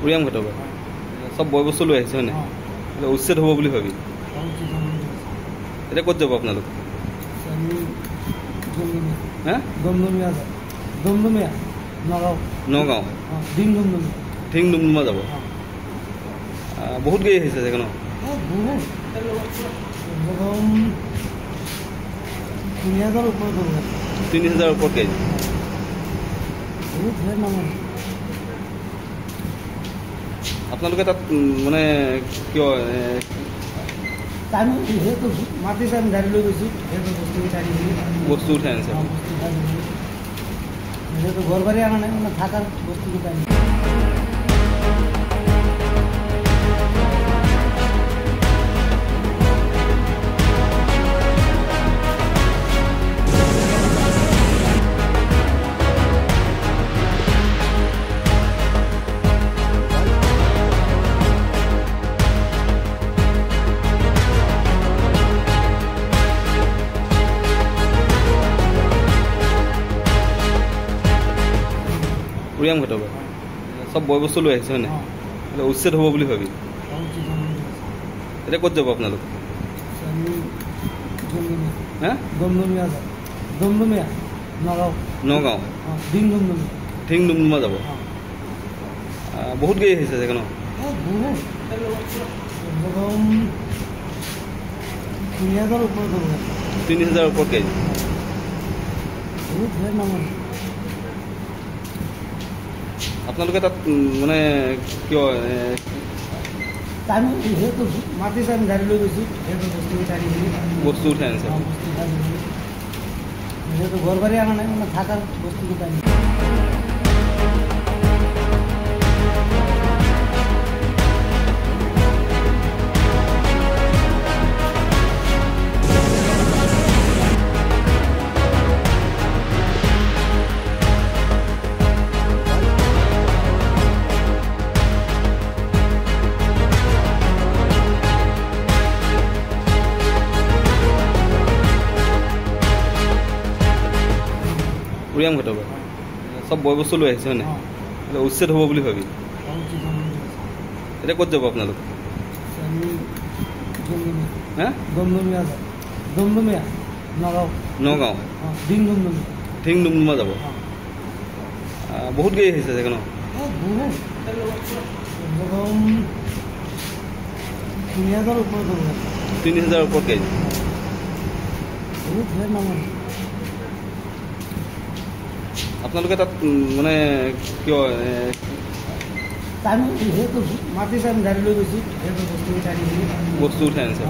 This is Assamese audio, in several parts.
উৰিয়াম ঘাটৰ পৰা চব বয় বস্তু লৈ আহিছে হয়নে? উচ্ছেদ হ'ব বুলি ভাবি এতিয়া ক'ত যাব আপোনালোক? নগাঁও ধিং ডুমডুমা যাব। বহুত গাড়ী আহিছে চাগে ন? ৩,০০০ ওপৰত গাড়ী। আপোনালোকে তাত মানে কিয় মাতিছে? আমি গাড়ী লৈ গৈছোঁ, বস্তু উঠাই আনিছে? যেহেতু ঘর বাড়ি আনা নাই, মানে থাকার বস্তু কোথায় উৰিয়াম ঘাটৰ পৰা চব বয় বস্তু লৈ আহিছে হয়নে? উচ্ছেদ হ'ব বুলি ভাবি এতিয়া ক'ত যাব আপোনালোক? নগাঁও ধিং ডুমডুমা যাব। বহুত গাড়ী আহিছে চাগে ন? ৩,০০০ ওপৰত গাড়ী। আপোনালোকে তাত মানে কিয় যেহেতু মাতিছে? আমি গাড়ী লৈ গৈছোঁ, বস্তু উঠাই আনিছে? যেহেতু ঘর বাড়ি আনা নাই, মানে থাকার বস্তু কোথায় উৰিয়াম ঘাটৰ পৰা চব বয় বস্তু লৈ আহিছে হয়নে? উচ্ছেদ হ'ব বুলি ভাবি এতিয়া ক'ত যাব আপোনালোক? নগাঁও ধিং ডুমডুমা যাব। বহুত গাড়ী আহিছে চাগে ন? ৩,০০০ ওপৰত গাড়ী। আপোনালোকে তাত মানে কিয় যেহেতু মাতিছে? আমি গাড়ী লৈ গৈছোঁ, বস্তু উঠাই আনিছে?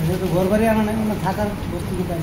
যেহেতু ঘর বাড়ি আনা নাই, মানে থাকার বস্তু কোথায়